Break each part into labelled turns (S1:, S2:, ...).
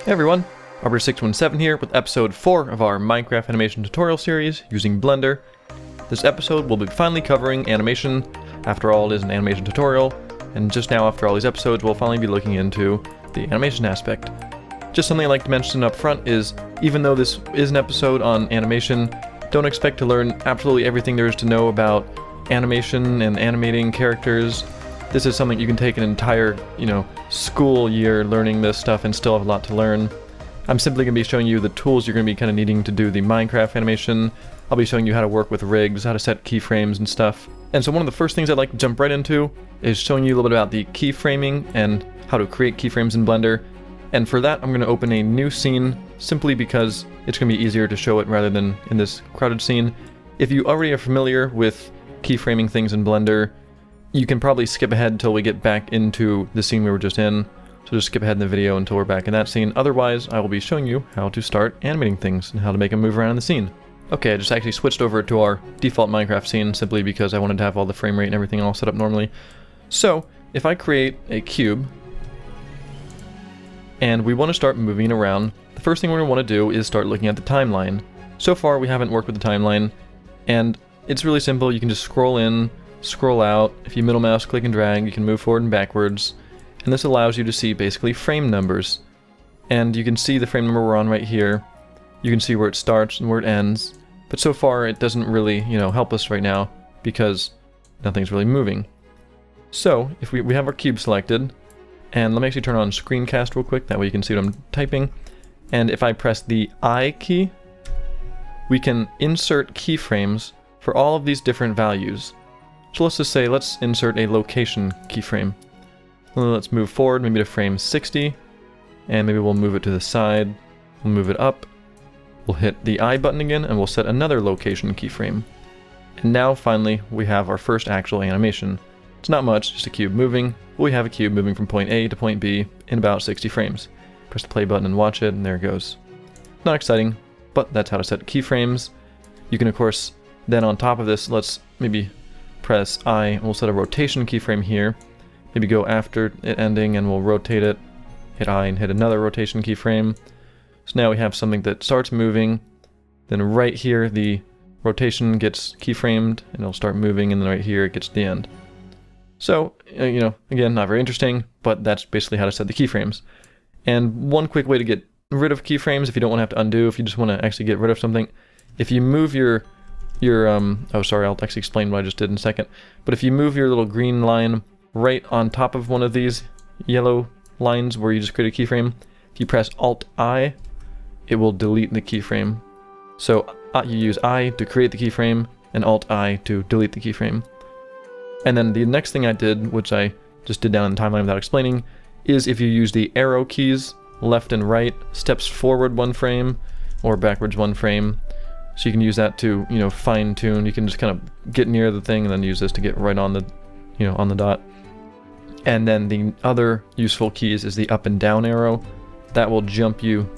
S1: Hey everyone, Arbor617 here with episode 4 of our Minecraft animation tutorial series using Blender. This episode will be finally covering animation. After all, it is an animation tutorial, and just now after all these episodes we'll finally be looking into the animation aspect. Just something I'd like to mention up front is, even though this is an episode on animation, don't expect to learn absolutely everything there is to know about animation and animating characters. This is something you can take an entire, school year learning this stuff and still have a lot to learn. I'm simply going to be showing you the tools you're going to be kind of needing to do the Minecraft animation. I'll be showing you how to work with rigs, how to set keyframes and stuff. And so one of the first things I'd like to jump right into is showing you a little bit about the keyframing and how to create keyframes in Blender. And for that I'm going to open a new scene simply because it's going to be easier to show it rather than in this crowded scene. If you already are familiar with keyframing things in Blender, you can probably skip ahead until we get back into the scene we were just in. So just skip ahead in the video until we're back in that scene. Otherwise, I will be showing you how to start animating things and how to make them move around in the scene. Okay, I just actually switched over to our default Minecraft scene simply because I wanted to have all the frame rate and everything all set up normally. So, if I create a cube, and we want to start moving around, the first thing we're going to want to do is start looking at the timeline. So far, we haven't worked with the timeline, and it's really simple. You can just scroll in, scroll out. If you middle mouse, click and drag, you can move forward and backwards. And this allows you to see basically frame numbers. And you can see the frame number we're on right here. You can see where it starts and where it ends. But so far it doesn't really, help us right now because nothing's really moving. So if we have our cube selected, and let me actually turn on screencast real quick, that way you can see what I'm typing. And if I press the I key, we can insert keyframes for all of these different values. So let's just say, let's insert a location keyframe. Let's move forward, maybe to frame 60, and maybe we'll move it to the side, we'll move it up, we'll hit the I button again, and we'll set another location keyframe. And now finally we have our first actual animation. It's not much, just a cube moving, but we have a cube moving from point A to point B in about 60 frames. Press the play button and watch it, and there it goes. Not exciting, but that's how to set keyframes. You can of course, then on top of this, let's maybe press I, and we'll set a rotation keyframe here. Maybe go after it ending and we'll rotate it, hit I and hit another rotation keyframe. So now we have something that starts moving, then right here the rotation gets keyframed and it'll start moving, and then right here it gets to the end. So, again, not very interesting, but that's basically how to set the keyframes. And one quick way to get rid of keyframes, if you don't want to have to undo, if you just want to actually get rid of something, if you move your oh sorry, I'll actually explain what I just did in a second. But if you move your little green line right on top of one of these yellow lines where you just create a keyframe, if you press Alt-I, it will delete the keyframe. So you use I to create the keyframe and Alt-I to delete the keyframe. And then the next thing I did, which I just did down in the timeline without explaining, is if you use the arrow keys, left and right, steps forward one frame or backwards one frame. So you can use that to, fine tune. You can just kind of get near the thing and then use this to get right on the, on the dot. And then the other useful keys is the up and down arrow. That will jump you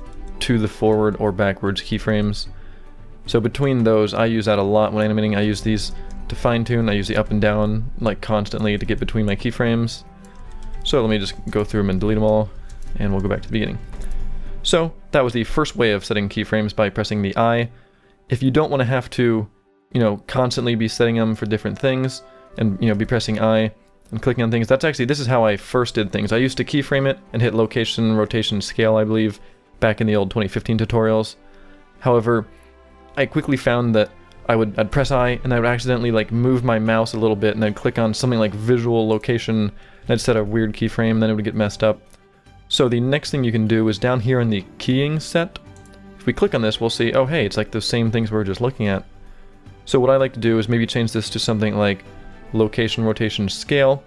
S1: to the forward or backwards keyframes. So between those, I use that a lot when animating. I use these to fine tune. I use the up and down like constantly to get between my keyframes. So let me just go through them and delete them all, and we'll go back to the beginning. So that was the first way of setting keyframes, by pressing the I. If you don't want to have to, constantly be setting them for different things and, be pressing I and clicking on things, this is how I first did things. I used to keyframe it and hit location, rotation, scale, I believe, back in the old 2015 tutorials. However, I quickly found that I'd press I and I would accidentally move my mouse a little bit and I'd click on something like visual location and I'd set a weird keyframe and then it would get messed up. So the next thing you can do is down here in the keying set. If we click on this, we'll see, oh hey, it's like the same things we were just looking at. So what I like to do is maybe change this to something like location, rotation, scale.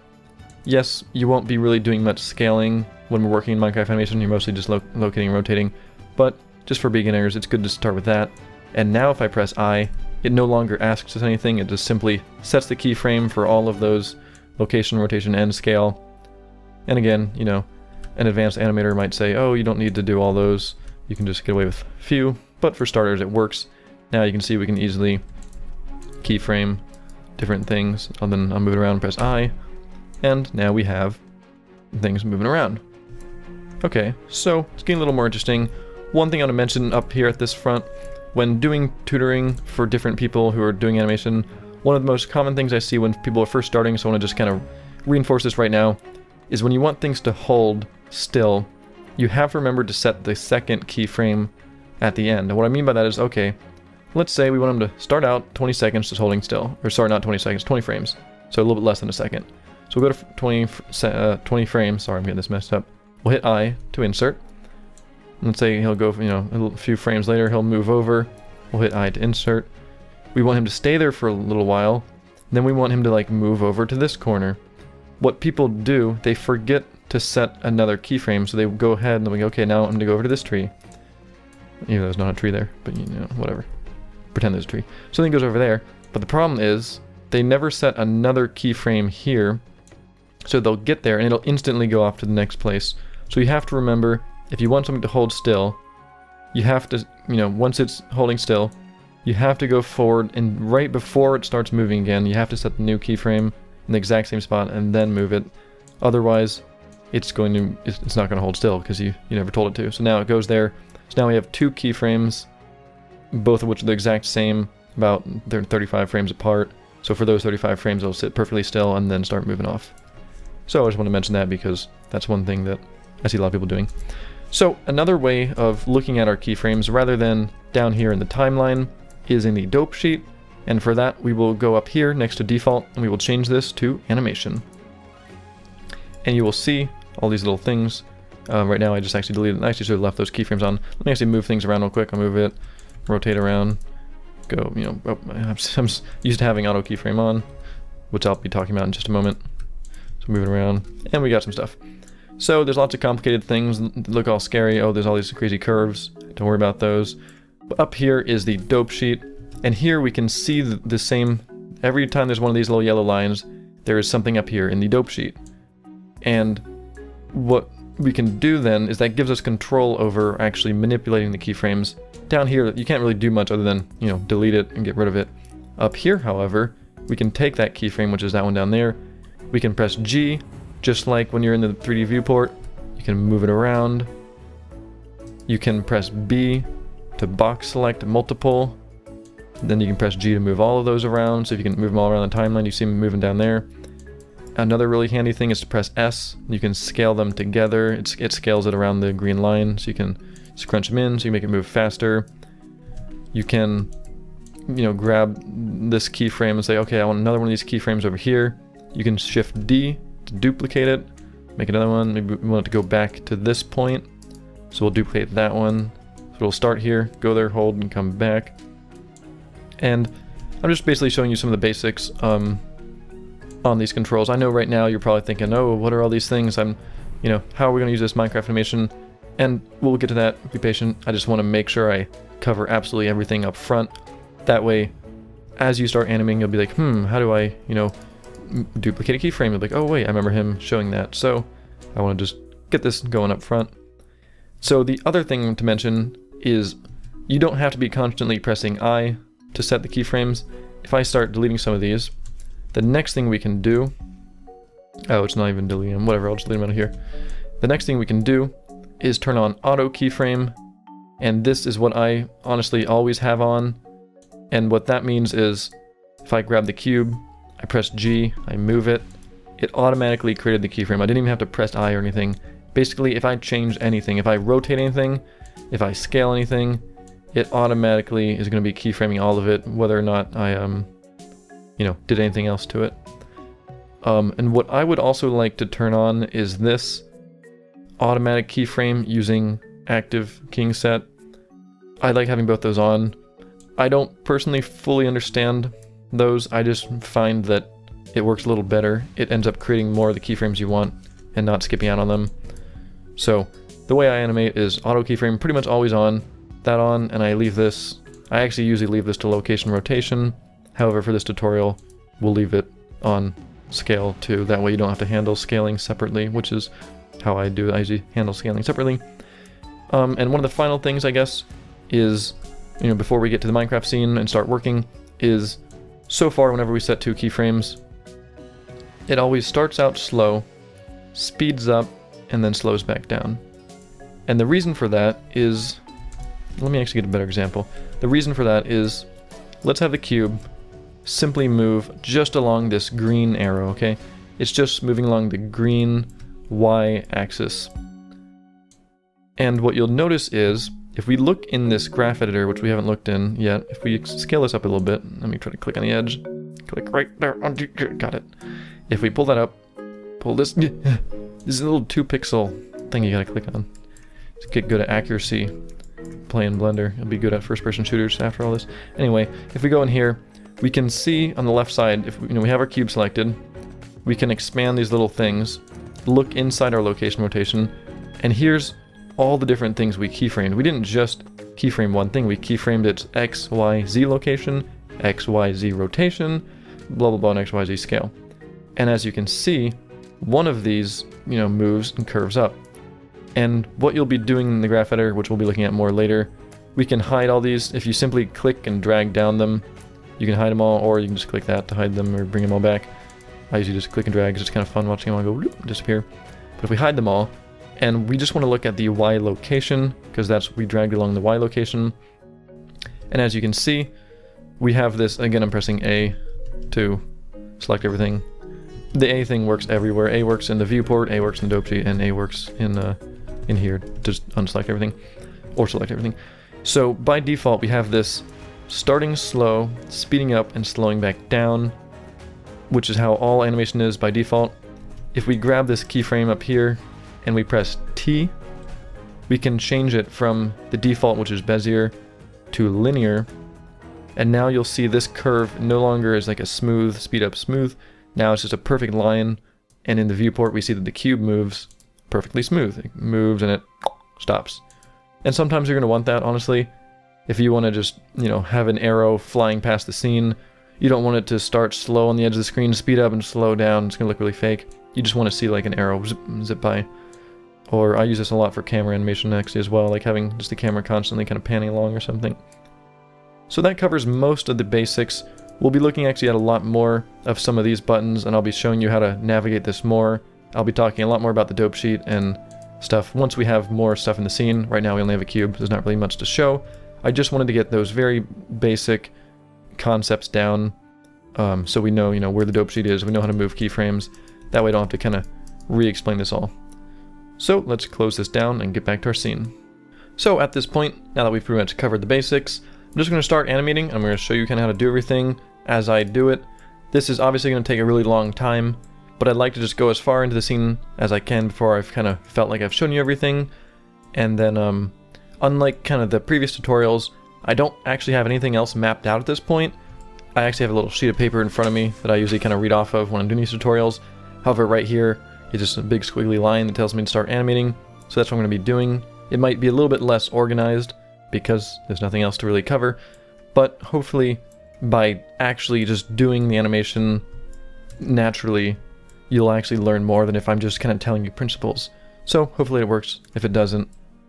S1: Yes, you won't be really doing much scaling when we're working in Minecraft animation. You're mostly just locating and rotating. But just for beginners, it's good to start with that. And now if I press I, it no longer asks us anything. It just simply sets the keyframe for all of those location, rotation, and scale. And again, an advanced animator might say, oh, you don't need to do all those. You can just get away with a few, but for starters it works. Now you can see we can easily keyframe different things. Then I'll move it around and press I, and now we have things moving around. Okay, so it's getting a little more interesting. One thing I want to mention up here at this front, when doing tutoring for different people who are doing animation, one of the most common things I see when people are first starting, so I want to just kind of reinforce this right now, is when you want things to hold still, you have to remember to set the second keyframe at the end. And what I mean by that is, okay, let's say we want them to start out 20 seconds just holding still. Or sorry, not 20 seconds, 20 frames. So a little bit less than a second. So we'll go to 20 frames. Sorry, I'm getting this messed up. We'll hit I to insert. Let's say he'll go, a few frames later, he'll move over. We'll hit I to insert. We want him to stay there for a little while. Then we want him to like move over to this corner. What people do, they forget to set another keyframe. So they go ahead and they go, okay, now I'm going to go over to this tree. Even though there's not a tree there, but whatever. Pretend there's a tree. So then he goes over there. But the problem is, they never set another keyframe here. So they'll get there and it'll instantly go off to the next place. So you have to remember, if you want something to hold still, you have to, once it's holding still, you have to go forward, and right before it starts moving again, you have to set the new keyframe in the exact same spot and then move it. Otherwise, it's not going to hold still because you never told it to. So now it goes there. So now we have two keyframes, both of which are the exact same, they're 35 frames apart. So for those 35 frames, they'll sit perfectly still and then start moving off. So I just want to mention that because that's one thing that I see a lot of people doing. So another way of looking at our keyframes, rather than down here in the timeline, is in the dope sheet. And for that, we will go up here next to default and we will change this to animation. And you will see all these little things. Right now I just actually deleted, I actually should have left those keyframes on. Let me actually move things around real quick. I'll move it, rotate around, go, I'm used to having auto keyframe on, which I'll be talking about in just a moment. So move it around, and we got some stuff. So there's lots of complicated things that look all scary. Oh, there's all these crazy curves. Don't worry about those. But up here is the dope sheet, and here we can see the same, every time there's one of these little yellow lines, there is something up here in the dope sheet. And what we can do then is that gives us control over actually manipulating the keyframes. Down here, you can't really do much other than, delete it and get rid of it. Up here, however, we can take that keyframe, which is that one down there. We can press G, just like when you're in the 3D viewport. You can move it around. You can press B to box select multiple. Then you can press G to move all of those around. So if you can move them all around the timeline, you see them moving down there. Another really handy thing is to press S. You can scale them together. It scales it around the green line, so you can scrunch them in, so you make it move faster. You can, grab this keyframe and say, okay, I want another one of these keyframes over here. You can shift D to duplicate it, make another one. Maybe we want it to go back to this point, so we'll duplicate that one. So it'll start here, go there, hold, and come back. And I'm just basically showing you some of the basics on these controls. I know right now you're probably thinking, oh, what are all these things? How are we going to use this Minecraft animation? And we'll get to that. Be patient. I just want to make sure I cover absolutely everything up front. That way, as you start animating, you'll be like, how do I, duplicate a keyframe? You'll be like, oh wait, I remember him showing that. So I want to just get this going up front. So the other thing to mention is you don't have to be constantly pressing I to set the keyframes. If I start deleting some of these, the next thing we can do, oh, it's not even deleting them, whatever, I'll just delete them out of here. The next thing we can do is turn on auto keyframe, and this is what I honestly always have on. And what that means is if I grab the cube, I press G, I move it, it automatically created the keyframe. I didn't even have to press I or anything. Basically, if I change anything, if I rotate anything, if I scale anything, it automatically is going to be keyframing all of it, whether or not I did anything else to it. And what I would also like to turn on is this automatic keyframe using active keying set. I like having both those on. I don't personally fully understand those. I just find that it works a little better. It ends up creating more of the keyframes you want and not skipping out on them. So the way I animate is auto keyframe pretty much always on, that on, and I leave this. I actually usually leave this to location rotation. However, for this tutorial, we'll leave it on scale too. That way you don't have to handle scaling separately, which is how I do it. I usually handle scaling separately. And one of the final things, I guess, is, before we get to the Minecraft scene and start working, is so far whenever we set two keyframes, it always starts out slow, speeds up, and then slows back down. And the reason for that is, let me actually get a better example. The reason for that is, let's have the cube simply move just along this green arrow, okay? It's just moving along the green Y axis. And what you'll notice is, if we look in this graph editor, which we haven't looked in yet, if we scale this up a little bit, let me try to click on the edge. Click right there, got it. If we pull that up, pull this, this is a little 2-pixel thing you gotta click on. To get good at accuracy, playing Blender, you'll be good at first-person shooters after all this. Anyway, if we go in here, we can see on the left side, if we have our cube selected, we can expand these little things, look inside our location rotation, and here's all the different things we keyframed. We didn't just keyframe one thing, we keyframed its X, Y, Z location, X, Y, Z rotation, blah, blah, blah, and X, Y, Z scale. And as you can see, one of these, moves and curves up. And what you'll be doing in the graph editor, which we'll be looking at more later, we can hide all these. If you simply click and drag down them, you can hide them all, or you can just click that to hide them or bring them all back. I usually just click and drag because it's kind of fun watching them all go whoop, disappear. But if we hide them all, and we just want to look at the Y location, because that's we dragged along the Y location. And as you can see, we have this, again I'm pressing A to select everything. The A thing works everywhere. A works in the viewport, A works in the dope sheet, and A works in here to just unselect everything, or select everything. So by default we have this starting slow, speeding up, and slowing back down, which is how all animation is by default. If we grab this keyframe up here, and we press T, we can change it from the default, which is Bezier, to linear, and now you'll see this curve no longer is like a smooth, speed up smooth, now it's just a perfect line, and in the viewport we see that the cube moves perfectly smooth. It moves and it stops. And sometimes you're going to want that, honestly. If you want to just, have an arrow flying past the scene, you don't want it to start slow on the edge of the screen, speed up and slow down, it's going to look really fake. You just want to see like an arrow zip by. Or I use this a lot for camera animation actually as well, like having just the camera constantly kind of panning along or something. So that covers most of the basics. We'll be looking actually at a lot more of some of these buttons, and I'll be showing you how to navigate this more. I'll be talking a lot more about the dope sheet and stuff once we have more stuff in the scene. Right now we only have a cube, there's not really much to show. I just wanted to get those very basic concepts down, so we know, where the dope sheet is, we know how to move keyframes. That way I don't have to kind of re-explain this all. So let's close this down and get back to our scene. So at this point, now that we've pretty much covered the basics, I'm just going to start animating. I'm going to show you kind of how to do everything as I do it. This is obviously going to take a really long time, but I'd like to just go as far into the scene as I can before I've kind of felt like I've shown you everything. And then, unlike kind of the previous tutorials, I don't actually have anything else mapped out at this point. I actually have a little sheet of paper in front of me that I usually kind of read off of when I'm doing these tutorials. However, right here, it's just a big squiggly line that tells me to start animating, so that's what I'm going to be doing. It might be a little bit less organized because there's nothing else to really cover, but hopefully by actually just doing the animation naturally, you'll actually learn more than if I'm just kind of telling you principles. So hopefully it works. If it doesn't,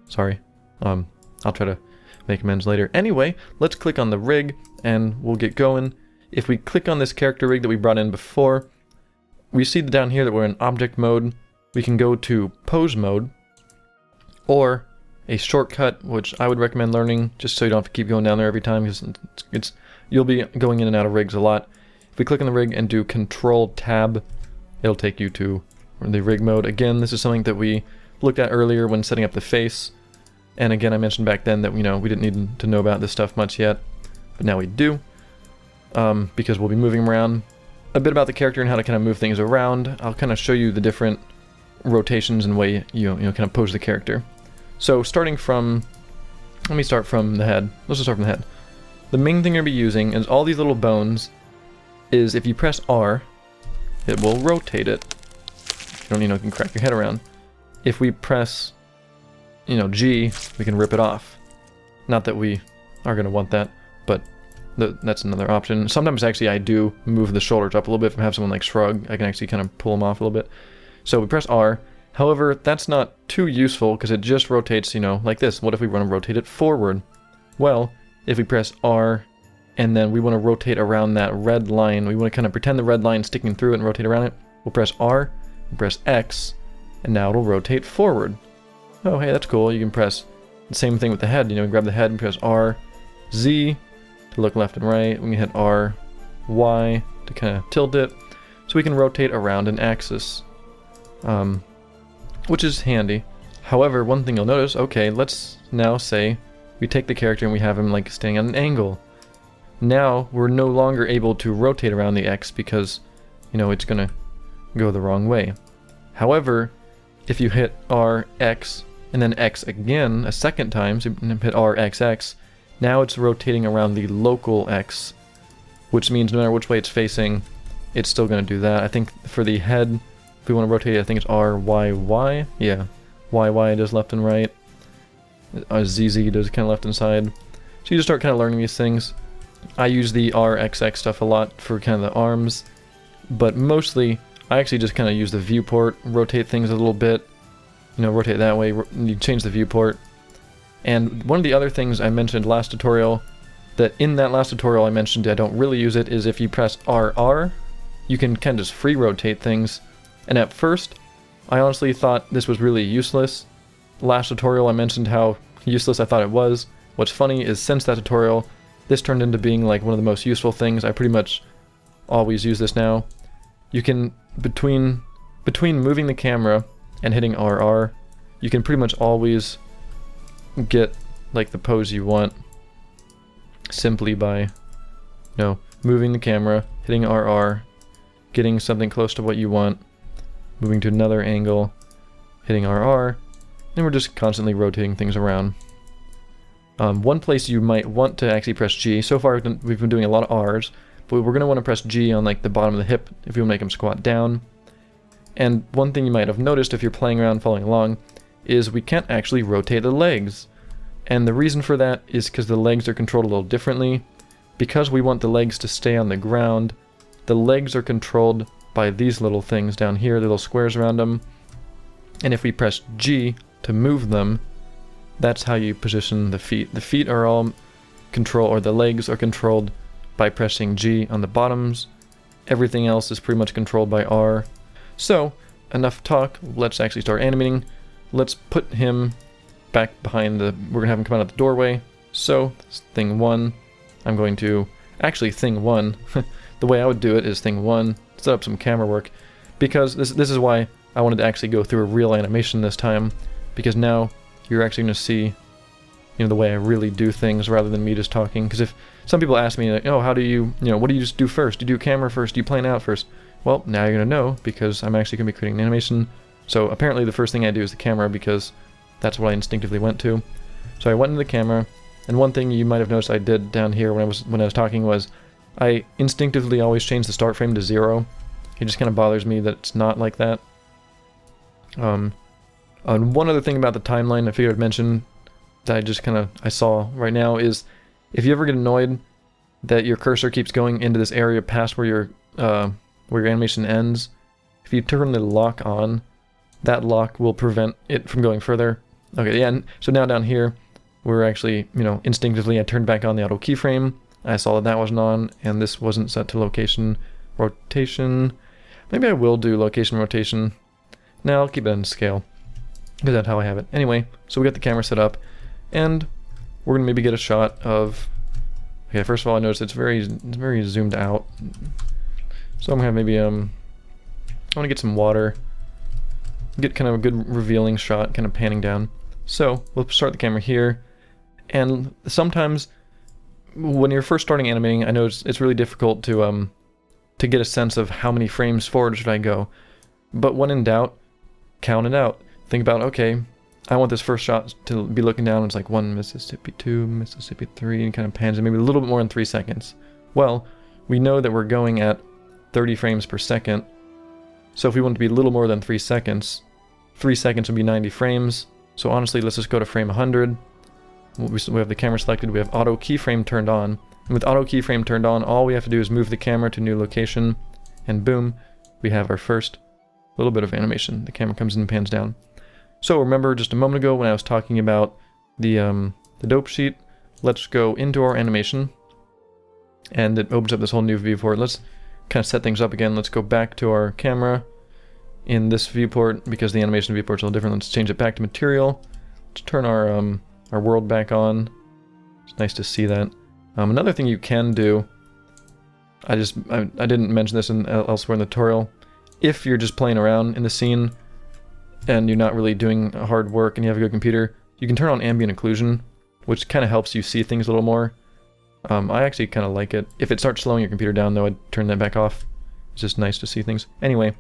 S1: sorry. I'll try to make amends later. Anyway, let's click on the rig and we'll get going. If we click on this character rig that we brought in before, we see down here that we're in object mode. We can go to pose mode, or a shortcut, which I would recommend learning just so you don't have to keep going down there every time, because you'll be going in and out of rigs a lot. If we click on the rig and do Control Tab, it'll take you to the rig mode. Again, this is something that we looked at earlier when setting up the face. And again, I mentioned back then that we didn't need to know about this stuff much yet, but now we do, because we'll be moving around. A bit about the character and how to kind of move things around. I'll kind of show you the different rotations and way you kind of pose the character. So starting from, let me start from the head. Let's just start from the head. The main thing you're going to be using is all these little bones. Is if you press R, it will rotate it. You don't can crack your head around. If we press, G, we can rip it off. Not that we are going to want that, but that's another option. Sometimes actually I do move the shoulders up a little bit. If I have someone like shrug, I can actually kind of pull them off a little bit. So we press R. However, that's not too useful because it just rotates, like this. What if we want to rotate it forward? Well, if we press R and then we want to rotate around that red line, we want to kind of pretend the red line sticking through it and rotate around it. We'll press R, and press X, and now it'll rotate forward. oh hey, that's cool. You can press the same thing with the head. You know, grab the head and press R, Z to look left and right. We can hit R, Y to kind of tilt it. So we can rotate around an axis, which is handy. However, one thing you'll notice, okay, let's now say we take the character and we have him like staying at an angle. Now we're no longer able to rotate around the X because, you know, it's gonna go the wrong way. However, if you hit R, X, and then X again a second time, so you hit R, X, X, now it's rotating around the local X, which means no matter which way it's facing, it's still gonna do that. I think for the head, if we want to rotate it, I think it's R, Y, Y. Yeah, Y, Y does left and right. Z, Z does kind of left and side. So you just start kind of learning these things. I use the R, X, X stuff a lot for kind of the arms, but mostly I actually just kind of use the viewport, rotate things a little bit, you know, rotate that way, you change the viewport. And one of the other things I mentioned last tutorial, that in that last tutorial I mentioned I don't really use it, is if you press RR, you can kind of just free rotate things. And at first, I honestly thought this was really useless. Last tutorial I mentioned how useless I thought it was. What's funny is since that tutorial, this turned into being like one of the most useful things. I pretty much always use this now. You can, between moving the camera and hitting RR, you can pretty much always get like the pose you want simply by, you know, moving the camera, hitting RR, getting something close to what you want, moving to another angle, hitting RR, and we're just constantly rotating things around. One place you might want to actually press G, so far we've been doing a lot of R's, but we're going to want to press G on like the bottom of the hip if we want to make him squat down. And one thing you might have noticed if you're playing around following along is we can't actually rotate the legs. And the reason for that is because the legs are controlled a little differently. Because we want the legs to stay on the ground, the legs are controlled by these little things down here, the little squares around them. And if we press G to move them, that's how you position the feet. The feet are all controlled, or the legs are controlled by pressing G on the bottoms. Everything else is pretty much controlled by R. So, enough talk, let's actually start animating. Let's put him back behind the, we're gonna have him come out of the doorway. So, thing one, I'm going to, actually thing one, the way I would do it is thing one, set up some camera work, because this is why I wanted to actually go through a real animation this time, because now you're actually going to see, you know, the way I really do things rather than me just talking. Because if some people ask me, like, oh, how do you know, what do you just do first? Do you do camera first? Do you plan out first? Well, now you're going to know, because I'm actually going to be creating an animation. So apparently the first thing I do is the camera, because that's what I instinctively went to. So I went into the camera, and one thing you might have noticed I did down here when I was talking was I instinctively always change the start frame to 0. It just kind of bothers me that it's not like that. One other thing about the timeline I figured I'd mention that I saw right now is if you ever get annoyed that your cursor keeps going into this area past where your animation ends, if you turn the lock on, that lock will prevent it from going further. Okay, yeah, and so now down here, we're actually, you know, instinctively I turned back on the auto keyframe. I saw that wasn't on, and this wasn't set to location rotation. Maybe I will do location rotation. No, I'll keep it in scale, because that's how I have it. Anyway, so we got the camera set up, and we're gonna maybe get a shot of. Okay, first of all, I noticed it's very zoomed out. So I'm gonna have maybe I want to get some water, get kind of a good revealing shot, kind of panning down. So we'll start the camera here, and sometimes when you're first starting animating, I know it's really difficult to get a sense of how many frames forward should I go. But when in doubt, count it out. Think about, okay, I want this first shot to be looking down. It's like 1 Mississippi, 2 Mississippi, 3, and kind of pans in maybe a little bit more than 3 seconds. Well, we know that we're going at 30 frames per second. So if we want to be a little more than 3 seconds, 3 seconds would be 90 frames. So honestly, let's just go to frame 100. We have the camera selected, we have auto keyframe turned on. And with auto keyframe turned on, all we have to do is move the camera to a new location, and boom, we have our first little bit of animation. The camera comes in and pans down. So remember just a moment ago when I was talking about the dope sheet, let's go into our animation, and it opens up this whole new viewport. Let's kind of set things up again. Let's go back to our camera, in this viewport because the animation viewport's a little different. Let's change it back to material. Let's turn our world back on. It's nice to see that. Another thing you can do, I didn't mention this elsewhere in the tutorial. If you're just playing around in the scene and you're not really doing hard work and you have a good computer, you can turn on ambient occlusion, which kind of helps you see things a little more. I actually kind of like it. If it starts slowing your computer down though, I'd turn that back off. It's just nice to see things. Anyway,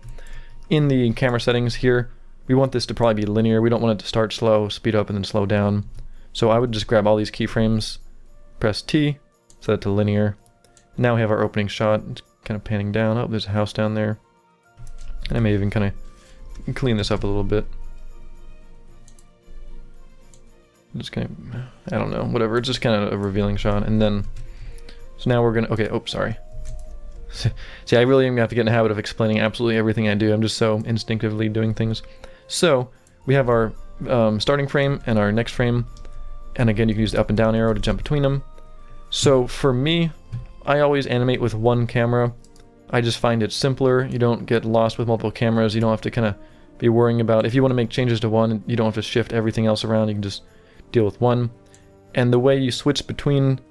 S1: in the camera settings here, we want this to probably be linear. We don't want it to start slow, speed up, and then slow down. So I would just grab all these keyframes, press T, set it to linear. Now we have our opening shot. It's kind of panning down. Oh, there's a house down there. And I may even kind of clean this up a little bit. Just kind of, I don't know, whatever. It's just kind of a revealing shot. And then, so now we're going to, okay, oh, sorry. See, I really am going to have to get in the habit of explaining absolutely everything I do. I'm just so instinctively doing things. So, we have our starting frame and our next frame. And again, you can use the up and down arrow to jump between them. So, for me, I always animate with one camera. I just find it simpler. You don't get lost with multiple cameras. You don't have to kind of be worrying about, if you want to make changes to one, you don't have to shift everything else around. You can just deal with one. And the way you switch between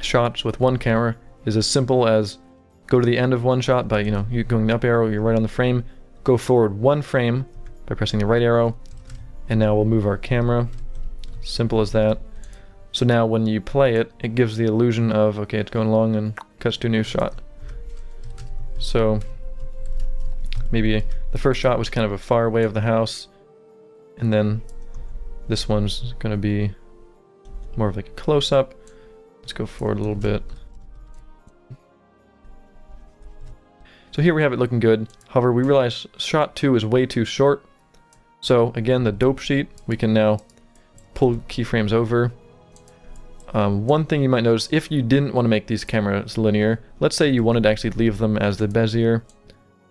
S1: shots with one camera is as simple as go to the end of one shot by, you going the up arrow, you're right on the frame, go forward one frame by pressing the right arrow, and now we'll move our camera. Simple as that. So now when you play it, it gives the illusion of, okay, it's going along and cuts to a new shot. So maybe the first shot was kind of a far away of the house, and then this one's going to be more of like a close-up. Let's go forward a little bit. So here we have it looking good. However, we realize shot 2 is way too short. So again, the dope sheet, we can now pull keyframes over. One thing you might notice, if you didn't want to make these cameras linear, let's say you wanted to actually leave them as the Bezier,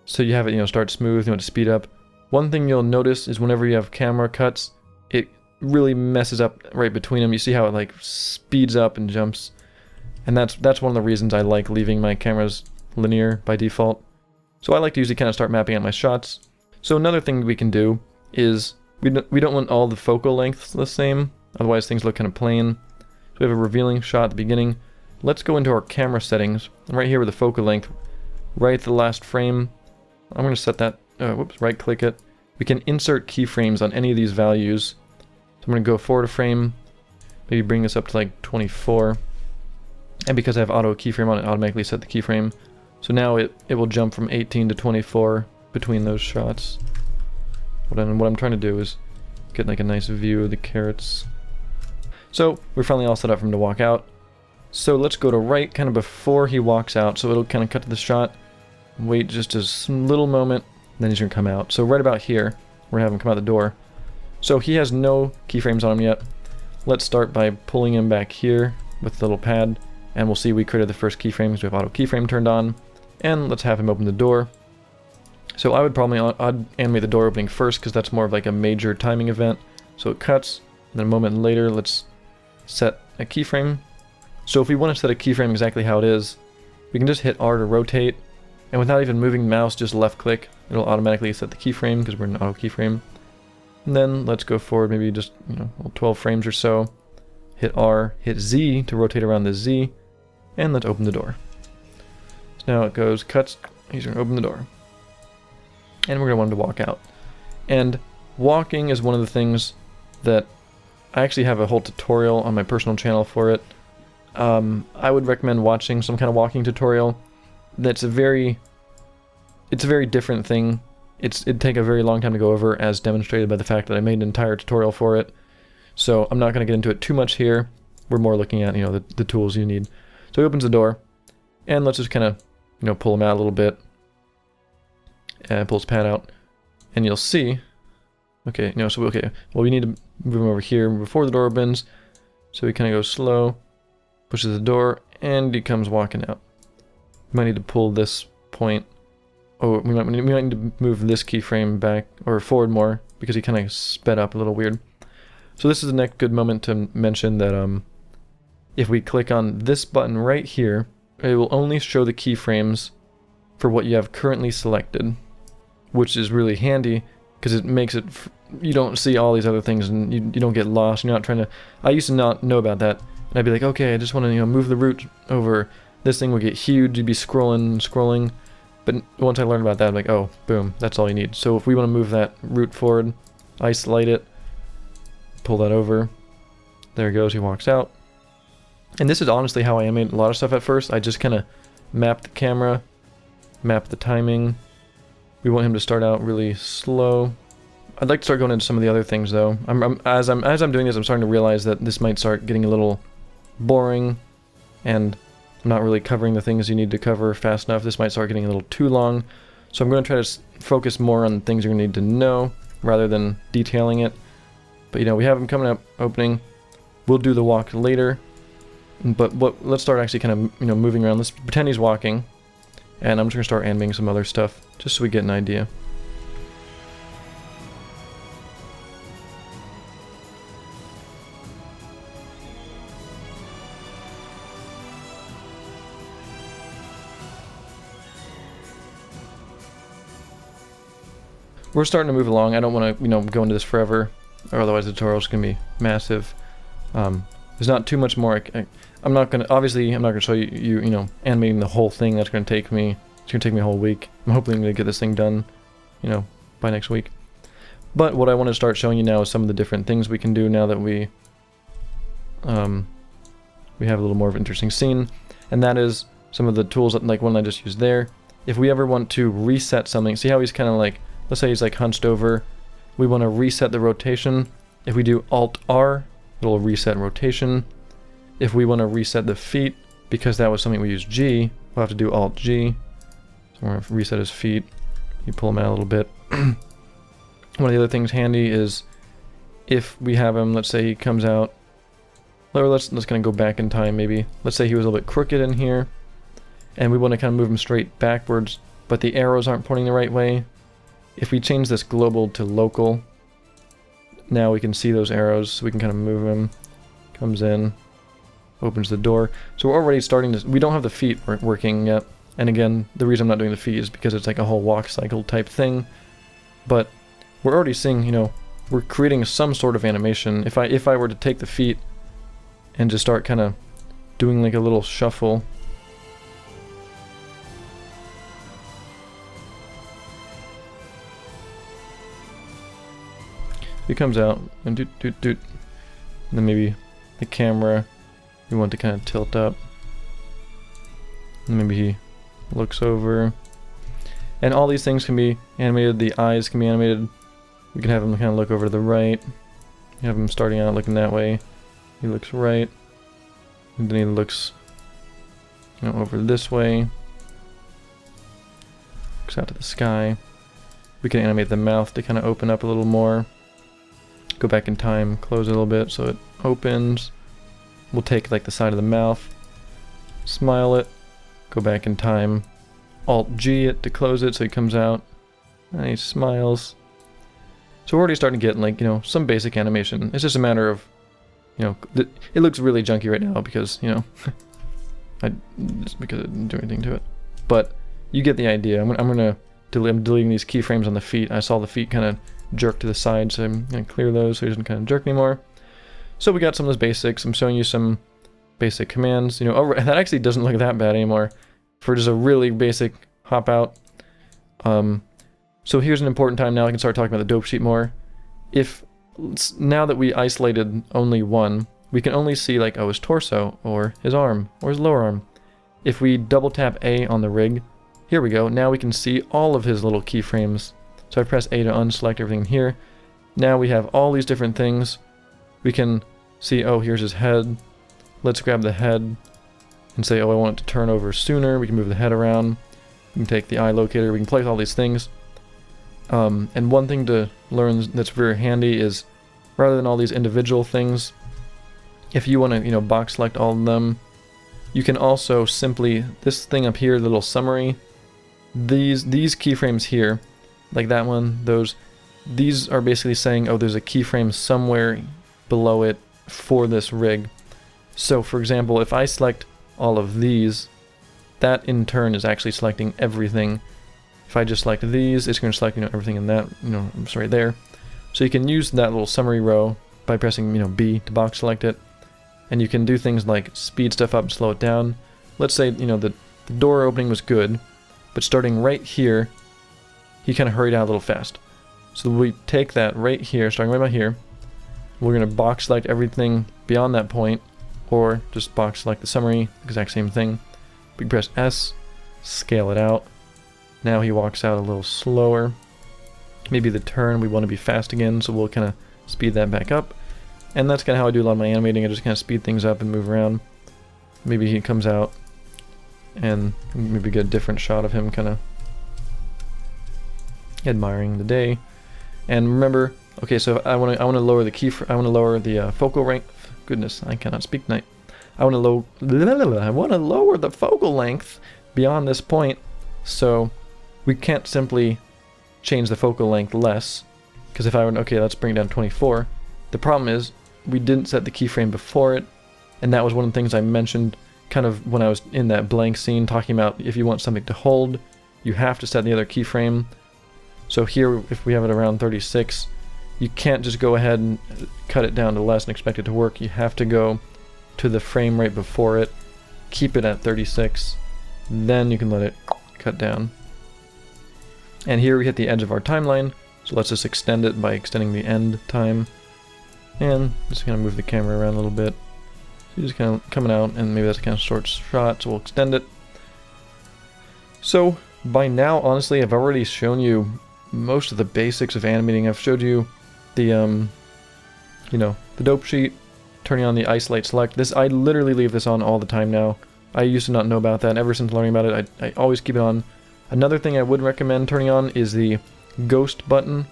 S1: so you have it, start smooth, you want to speed up. One thing you'll notice is whenever you have camera cuts, it really messes up right between them. You see how it like speeds up and jumps, and that's one of the reasons I like leaving my cameras linear by default. So I like to usually kind of start mapping out my shots. So another thing we can do is we don't want all the focal lengths the same, otherwise things look kind of plain. So we have a revealing shot at the beginning. Let's go into our camera settings, and right here with the focal length, right at the last frame, I'm going to set that, right click it. We can insert keyframes on any of these values. So I'm going to go forward a frame, maybe bring this up to like 24. And because I have auto keyframe on it, automatically set the keyframe. So now it will jump from 18 to 24 between those shots. What I'm trying to do is get like a nice view of the carrots. So we're finally all set up for him to walk out. So let's go to right kind of before he walks out. So it'll kind of cut to the shot. Wait just a little moment. Then he's going to come out. So right about here, we're going to have him come out the door. So he has no keyframes on him yet. Let's start by pulling him back here with the little pad. And we'll see we created the first keyframe because we have auto keyframe turned on. And let's have him open the door. So I would probably I'd animate the door opening first because that's more of like a major timing event. So it cuts. And then a moment later, let's set a keyframe. So if we want to set a keyframe exactly how it is, we can just hit R to rotate. And without even moving the mouse, just left click, it'll automatically set the keyframe because we're in an auto keyframe. And then let's go forward maybe just 12 frames or so. Hit R, hit Z to rotate around the Z, and let's open the door. So now it goes, cuts, he's going to open the door. And we're going to want him to walk out. And walking is one of the things that I actually have a whole tutorial on my personal channel for it. I would recommend watching some kind of walking tutorial. It's a very different thing. It'd take a very long time to go over, as demonstrated by the fact that I made an entire tutorial for it. So I'm not going to get into it too much here. We're more looking at the tools you need. So he opens the door, and let's just kind of pull him out a little bit, and pull his pad out, and you'll see. Okay, well we need to move him over here before the door opens. So he kind of goes slow, pushes the door, and he comes walking out. We might need to pull this point. Oh, we might need to move this keyframe back or forward more because he kind of sped up a little weird. So this is the next good moment to mention that if we click on this button right here, it will only show the keyframes for what you have currently selected. which is really handy because it makes it, you don't see all these other things and you don't get lost. You're not trying to, I used to not know about that. And I'd be like, okay, I just want to, move the root over. This thing would get huge. You'd be scrolling. But once I learned about that, I'm like, oh, boom, that's all you need. So if we want to move that root forward, isolate it, pull that over. There he goes, he walks out. And this is honestly how I animate a lot of stuff at first. I just kind of map the camera, map the timing. We want him to start out really slow. I'd like to start going into some of the other things though. As I'm doing this, I'm starting to realize that this might start getting a little boring, and I'm not really covering the things you need to cover fast enough. This might start getting a little too long. So I'm going to try to focus more on things you're going to need to know rather than detailing it. But we have him coming up, opening. We'll do the walk later. But let's start actually kind of, moving around. Let's pretend he's walking. And I'm just going to start animating some other stuff just so we get an idea. We're starting to move along. I don't want to, go into this forever, or otherwise the tutorial's going to be massive. There's not too much more. I'm not going to show you, animating the whole thing. That's going to take me, it's going to take me a whole week. I'm hoping to get this thing done, by next week. But what I want to start showing you now is some of the different things we can do now that we have a little more of an interesting scene. And that is some of the tools that, like one I just used there. If we ever want to reset something, see how he's kind of like, let's say he's like hunched over. We want to reset the rotation. If we do Alt-R, it'll reset rotation. If we want to reset the feet, because that was something we used G, we'll have to do Alt-G. So we're going to reset his feet. You pull him out a little bit. One of the other things handy is if we have him, let's say he comes out, or let's kind of go back in time maybe. Let's say he was a little bit crooked in here, and we want to kind of move him straight backwards, but the arrows aren't pointing the right way. If we change this global to local, now we can see those arrows, so we can kind of move him. Comes in, opens the door. So we're already starting to, we don't have the feet working yet. And again, the reason I'm not doing the feet is because it's like a whole walk cycle type thing. But we're already seeing, we're creating some sort of animation. If I were to take the feet and just start kind of doing like a little shuffle. He comes out and doot. And then maybe the camera we want to kind of tilt up. And maybe he looks over. And all these things can be animated. The eyes can be animated. We can have him kind of look over to the right. Have him starting out looking that way. He looks right. And then he looks over this way. Looks out to the sky. We can animate the mouth to kind of open up a little more. Go back in time, close it a little bit so it opens. We'll take like the side of the mouth, smile it, go back in time, Alt-G it to close it so he comes out, and he smiles. So we're already starting to get like, some basic animation. It's just a matter of, it looks really junky right now because, just because I didn't do anything to it. But you get the idea. I'm deleting these keyframes on the feet. I saw the feet kind of jerk to the side, so I'm going to clear those so he doesn't kind of jerk anymore. So we got some of those basics. I'm showing you some basic commands. That actually doesn't look that bad anymore for just a really basic hop out. So here's an important time now I can start talking about the dope sheet more. Now that we isolated only one, we can only see like, his torso or his arm or his lower arm. If we double tap A on the rig, here we go. Now we can see all of his little keyframes. So I press A to unselect everything here. Now we have all these different things. We can see, here's his head. Let's grab the head and say, I want it to turn over sooner. We can move the head around. We can take the eye locator. We can place all these things. And one thing to learn that's very handy is, rather than all these individual things, if you want to, box select all of them, you can also simply, this thing up here, the little summary, these keyframes here, like that one, these are basically saying, there's a keyframe somewhere below it for this rig. So for example, if I select all of these, that in turn is actually selecting everything If I just select these, it's going to select, everything in that, right there. So you can use that little summary row by pressing, B to box select it. And you can do things like speed stuff up, slow it down. Let's say, the door opening was good, but starting right here, he kind of hurried out a little fast. So we take that right here, starting right about here. We're going to box select everything beyond that point, or just box select the summary, exact same thing. We can press S, scale it out. Now he walks out a little slower. Maybe the turn, we want to be fast again, so we'll kind of speed that back up. And that's kind of how I do a lot of my animating. I just kind of speed things up and move around. Maybe he comes out and maybe get a different shot of him kind of admiring the day. And remember, okay, so I want to lower the focal length. Goodness, I cannot speak tonight. I want to lower the focal length beyond this point. So we can't simply change the focal length less, because if I were, okay, let's bring it down to 24. The problem is we didn't set the keyframe before it, and that was one of the things I mentioned kind of when I was in that blank scene talking about if you want something to hold, you have to set the other keyframe. So here, if we have it around 36, you can't just go ahead and cut it down to less and expect it to work. You have to go to the frame right before it, keep it at 36, then you can let it cut down. And here we hit the edge of our timeline, so let's just extend it by extending the end time. And just kind of move the camera around a little bit. So just kind of coming out, and maybe that's kind of short shot, so we'll extend it. So by now, honestly, I've already shown you most of the basics of animating. I've showed you the, the dope sheet, turning on the isolate select. This, I literally leave this on all the time now. I used to not know about that. Ever since learning about it, I always keep it on. Another thing I would recommend turning on is the ghost button.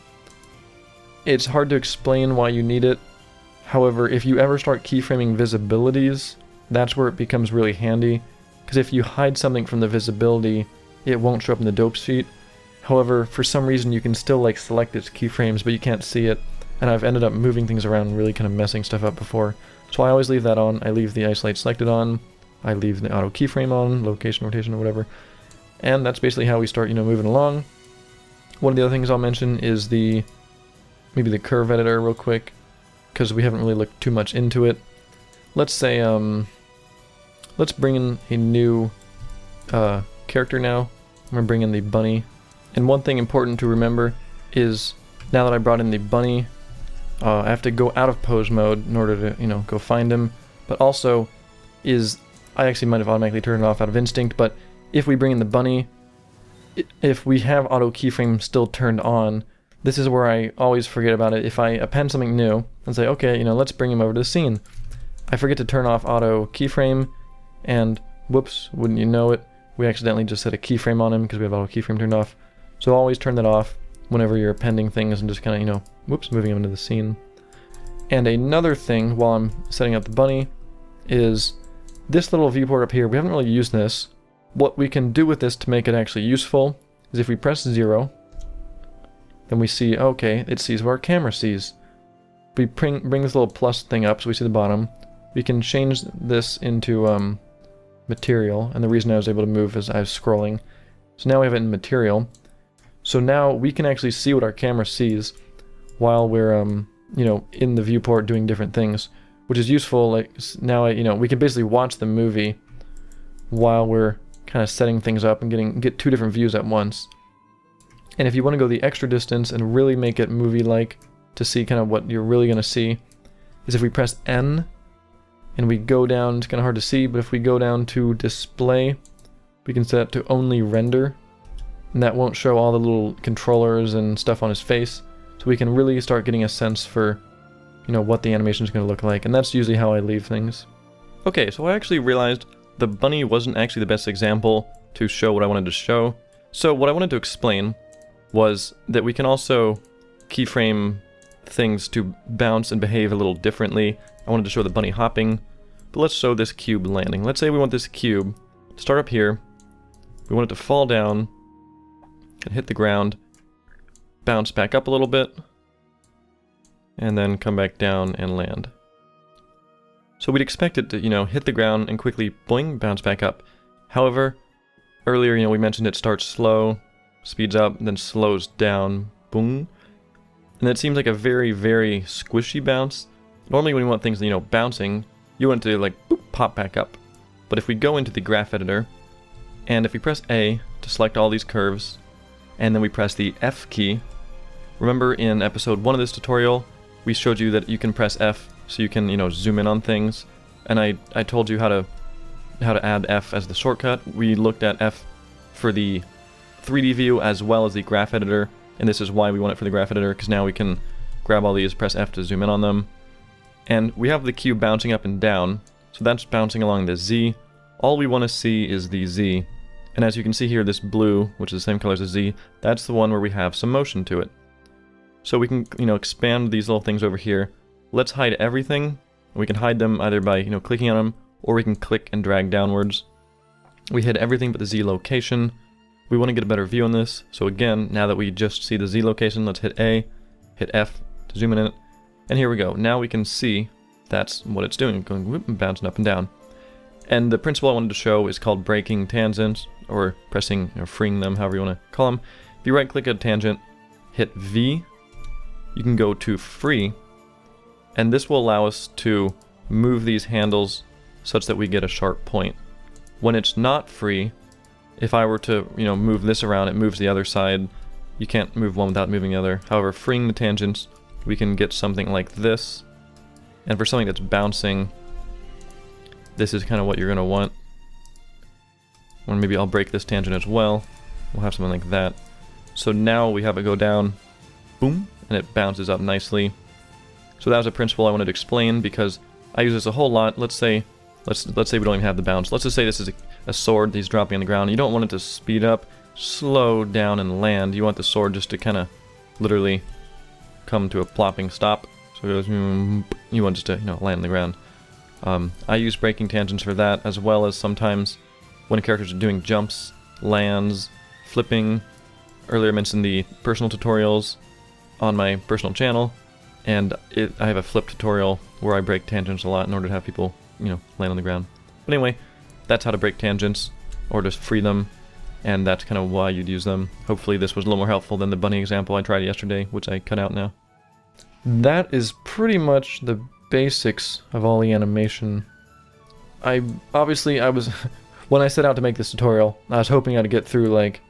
S1: It's hard to explain why you need it. However, if you ever start keyframing visibilities, that's where it becomes really handy. Because if you hide something from the visibility, it won't show up in the dope sheet. However, for some reason you can still select its keyframes, but you can't see it. And I've ended up moving things around and really kind of messing stuff up before. So I always leave that on. I leave the isolate selected on. I leave the auto keyframe on, location, rotation, or whatever. And that's basically how we start, moving along. One of the other things I'll mention is maybe the curve editor real quick, because we haven't really looked too much into it. Let's say, let's bring in a new character now. I'm going to bring in the bunny. And one thing important to remember is, now that I brought in the bunny, I have to go out of pose mode in order to, go find him. But also, I actually might have automatically turned it off out of instinct, but if we bring in the bunny, if we have auto keyframe still turned on, this is where I always forget about it. If I append something new and say, okay, let's bring him over to the scene, I forget to turn off auto keyframe, and whoops, wouldn't you know it, we accidentally just set a keyframe on him because we have auto keyframe turned off. So always turn that off whenever you're appending things and just kind of, whoops, moving him into the scene. And another thing while I'm setting up the bunny is this little viewport up here. We haven't really used this. What we can do with this to make it actually useful is if we press 0, then we see, okay, it sees what our camera sees. We bring this little plus thing up so we see the bottom. We can change this into material, and the reason I was able to move is I was scrolling. So now we have it in material. So now we can actually see what our camera sees while we're in the viewport doing different things, which is useful. Now we can basically watch the movie while we're kind of setting things up and get two different views at once. And if you want to go the extra distance and really make it movie-like to see kind of what you're really going to see, is if we press N and we go down, it's kind of hard to see, but if we go down to display, we can set it to only render, and that won't show all the little controllers and stuff on his face, so we can really start getting a sense for what the animation is going to look like, and that's usually how I leave things. Okay, so I actually realized the bunny wasn't actually the best example to show what I wanted to show. So what I wanted to explain was that we can also keyframe things to bounce and behave a little differently. I wanted to show the bunny hopping, but let's show this cube landing. Let's say we want this cube to start up here, we want it to fall down and hit the ground, bounce back up a little bit, and then come back down and land. So we'd expect it to, hit the ground and quickly boing, bounce back up. However, earlier, we mentioned it starts slow, speeds up, and then slows down. Boom. And it seems like a very, very squishy bounce. Normally when you want things, you know, bouncing, you want it to like boop, pop back up. But if we go into the graph editor, and if we press A to select all these curves, and then we press the F key, remember in episode 1 of this tutorial, we showed you that you can press F so you can, you know, zoom in on things. And I told you how to add F as the shortcut. We looked at F for the 3D view as well as the graph editor, and this is why we want it for the graph editor, because now we can grab all these, press F to zoom in on them. And we have the cube bouncing up and down, so that's bouncing along the Z. All we want to see is the Z. And as you can see here, this blue, which is the same color as the Z, that's the one where we have some motion to it. So we can, you know, expand these little things over here. Let's hide everything. We can hide them either by, you know, clicking on them, or we can click and drag downwards. We hid everything but the Z location. We want to get a better view on this. So again, now that we just see the Z location, let's hit A, hit F to zoom in it. And here we go. Now we can see that's what it's doing, going whoop and bouncing up and down. And the principle I wanted to show is called breaking tangents, or pressing or freeing them, however you want to call them. If you right click a tangent, hit V, you can go to free, and this will allow us to move these handles such that we get a sharp point. When it's not free, if I were to, you know, move this around, it moves the other side. You can't move one without moving the other. However, freeing the tangents, we can get something like this. And for something that's bouncing, this is kind of what you're going to want. Or maybe I'll break this tangent as well. We'll have something like that. So now we have it go down, boom, and it bounces up nicely. So that was a principle I wanted to explain because I use this a whole lot. Let's say we don't even have the bounce. Let's just say this is a sword that he's dropping on the ground. You don't want it to speed up, slow down, and land. You want the sword just to kind of literally come to a plopping stop. So it goes, you want just to, you know, land on the ground. I use breaking tangents for that, as well as sometimes when characters are doing jumps, lands, flipping. Earlier I mentioned the personal tutorials on my personal channel, and I have a flip tutorial where I break tangents a lot in order to have people, you know, land on the ground. But anyway, that's how to break tangents, or just free them, and that's kind of why you'd use them. Hopefully this was a little more helpful than the bunny example I tried yesterday, which I cut out now. That is pretty much the basics of all the animation. Obviously I was when I set out to make this tutorial, I was hoping I'd get through, like,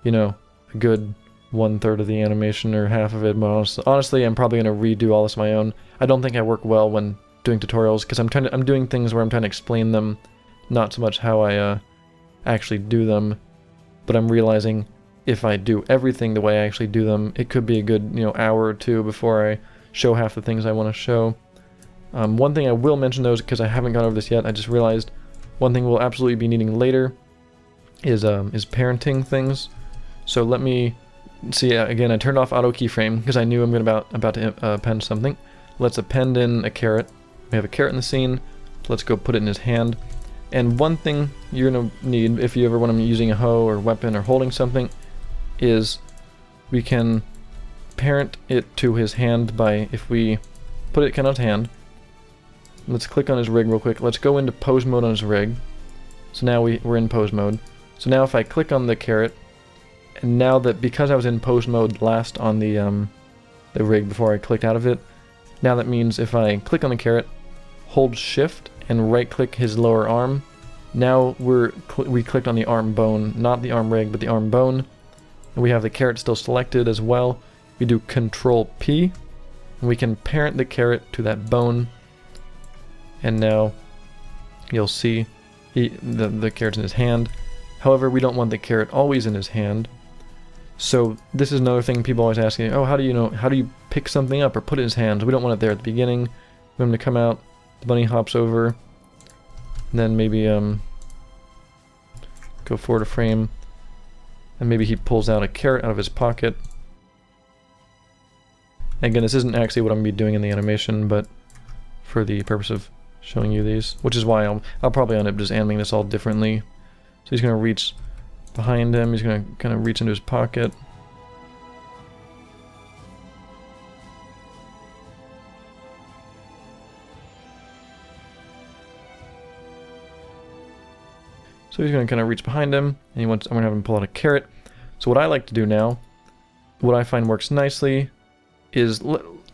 S1: you know, a good 1/3 of the animation or half of it, but honestly I'm probably going to redo all this on my own. I don't think I work well when doing tutorials because I'm doing things where I'm trying to explain them, not so much how I actually do them. But I'm realizing if I do everything the way I actually do them, it could be a good, you know, hour or two before I show half the things I want to show. One thing I will mention though, because I haven't gone over this yet, I just realized one thing we'll absolutely be needing later is parenting things. So let me see, again, I turned off auto keyframe because I knew I'm about to append something. Let's append in a carrot. We have a carrot in the scene. Let's go put it in his hand. And one thing you're going to need if you ever want him using a hoe or weapon or holding something is we can parent it to his hand by, if we put it kind of on his hand, let's click on his rig real quick. Let's go into pose mode on his rig. So now we're in pose mode. So now if I click on the carrot, and now that because I was in pose mode last on the rig before I clicked out of it, now that means if I click on the carrot, hold shift and right click his lower arm, now we clicked on the arm bone, not the arm rig but the arm bone, and we have the carrot still selected as well. We do Control P and we can parent the carrot to that bone, and now you'll see the carrot's in his hand. However, we don't want the carrot always in his hand. So this is another thing people always ask me, oh, how do you pick something up or put it in his hands? We don't want it there at the beginning. We want him to come out, the bunny hops over, and then maybe go forward a frame, and maybe he pulls out a carrot out of his pocket. Again, this isn't actually what I'm going to be doing in the animation, but for the purpose of showing you these, which is why I'll probably end up just animating this all differently. So he's going to reach behind him, he's going to kind of reach into his pocket. So he's going to kind of reach behind him, and I'm going to have him pull out a carrot. So what I like to do now, what I find works nicely is,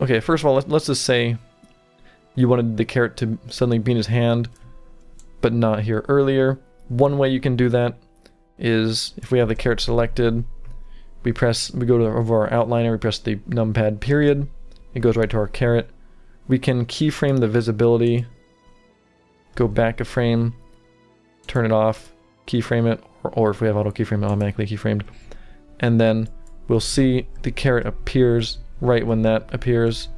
S1: okay, first of all, let's just say you wanted the carrot to suddenly be in his hand, but not here earlier. One way you can do that is if we have the carrot selected, we go over our outliner, we press the numpad period, it goes right to our carrot. We can keyframe the visibility, go back a frame, turn it off, keyframe it, or if we have auto keyframe, it automatically keyframed. And then we'll see the carrot appears right when that appears.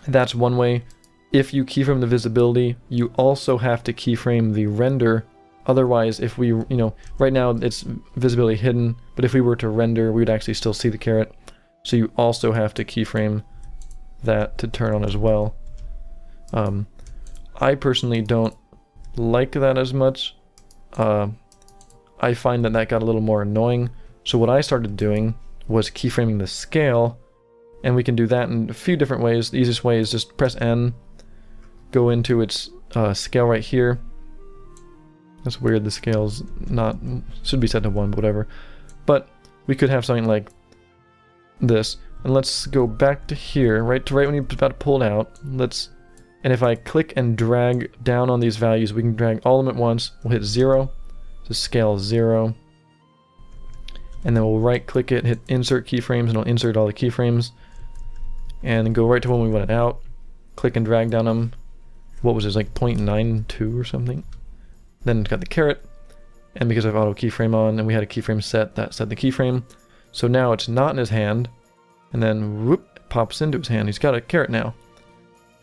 S1: That's one way. If you keyframe the visibility, you also have to keyframe the render. Otherwise, if we, right now it's visibility hidden, but if we were to render, we would actually still see the carrot. So you also have to keyframe that to turn on as well. I personally don't like that as much. I find that got a little more annoying. So what I started doing was keyframing the scale, and we can do that in a few different ways. The easiest way is just press N, go into its scale right here. That's weird, the scale's should be set to 1, but whatever. But we could have something like this, and let's go back to here, right when you're about to pull it out. And if I click and drag down on these values, we can drag all of them at once. We'll hit 0, so scale 0. And then we'll right click it, hit insert keyframes, and it'll insert all the keyframes. And then go right to when we want it out. Click and drag down them. What was this, like 0.92 or something? Then it's got the carrot. And because I have auto keyframe on, and we had a keyframe set, that set the keyframe. So now it's not in his hand. And then whoop, it pops into his hand. He's got a carrot now.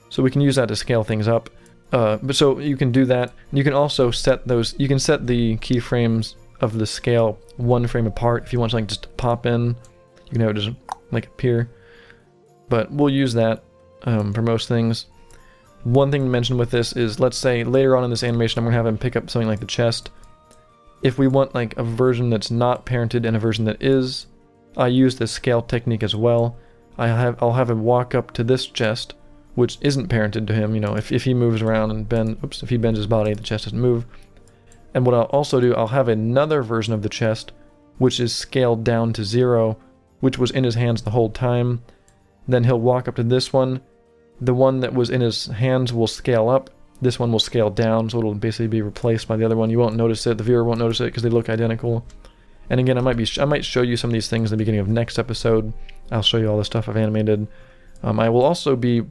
S1: So we can use that to scale things up. But so you can do that. You can also set you can set the keyframes of the scale 1 frame apart. If you want something just to pop in, you can have it just like appear. But we'll use that for most things. One thing to mention with this is, let's say later on in this animation I'm going to have him pick up something like the chest. If we want like a version that's not parented and a version that is, I use the scale technique as well. I'll have him walk up to this chest, which isn't parented to him. If he moves around and if he bends his body, the chest doesn't move. And what I'll also do, I'll have another version of the chest, which is scaled down to 0, which was in his hands the whole time. Then he'll walk up to this one. The one that was in his hands will scale up. This one will scale down, so it'll basically be replaced by the other one. You won't notice it. The viewer won't notice it because they look identical. And again, I might show you some of these things in the beginning of next episode. I'll show you all the stuff I've animated. I will also be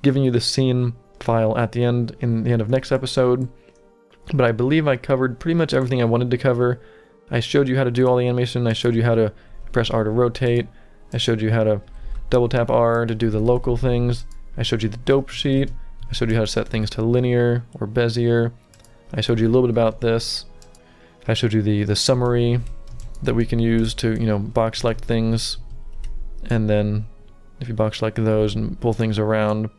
S1: giving you the scene file at the end, in the end of next episode. But I believe I covered pretty much everything I wanted to cover. I showed you how to do all the animation. I showed you how to press R to rotate. I showed you how to double tap R to do the local things. I showed you the dope sheet. I showed you how to set things to linear or Bezier. I showed you a little bit about this. I showed you the summary that we can use to, box select things. And then if you box select those and pull things around,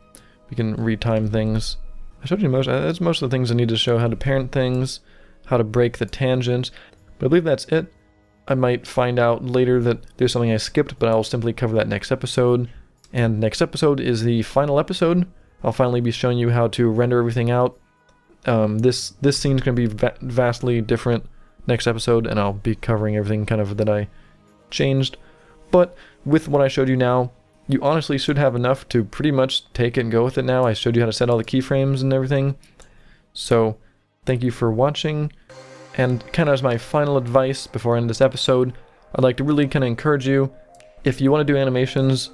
S1: we can retime things. I showed you that's most of the things I need to show: how to parent things, how to break the tangents. But I believe that's it. I might find out later that there's something I skipped, but I'll simply cover that next episode. And next episode is the final episode. I'll finally be showing you how to render everything out. This scene's going to be vastly different next episode, and I'll be covering everything kind of that I changed. But with what I showed you now, you honestly should have enough to pretty much take it and go with it now. I showed you how to set all the keyframes and everything. So thank you for watching. And kind of as my final advice before I end this episode, I'd like to really kind of encourage you, if you want to do animations,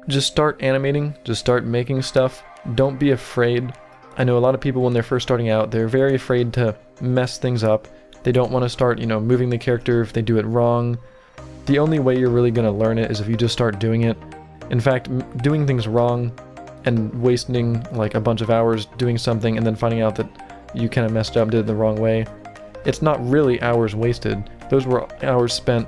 S1: just start animating, just start making stuff. Don't be afraid. I know a lot of people when they're first starting out, they're very afraid to mess things up. They don't want to start, moving the character if they do it wrong. The only way you're really going to learn it is if you just start doing it. In fact, doing things wrong and wasting like a bunch of hours doing something and then finding out that you kind of messed up, did it the wrong way, it's not really hours wasted. Those were hours spent,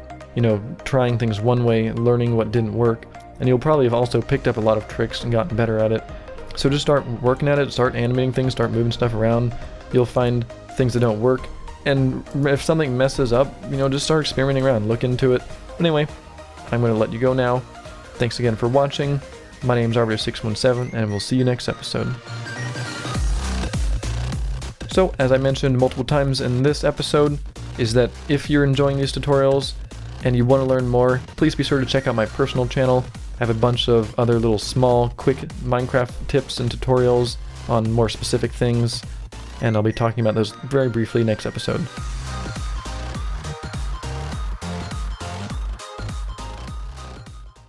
S1: trying things one way, learning what didn't work, and you'll probably have also picked up a lot of tricks and gotten better at it. So just start working at it, start animating things, start moving stuff around. You'll find things that don't work, and if something messes up, just start experimenting around, look into it. Anyway, I'm going to let you go now. Thanks again for watching. My name's Arbiter617, and we'll see you next episode. So, as I mentioned multiple times in this episode, is that if you're enjoying these tutorials and you want to learn more, please be sure to check out my personal channel. I have a bunch of other little small, quick Minecraft tips and tutorials on more specific things, and I'll be talking about those very briefly next episode.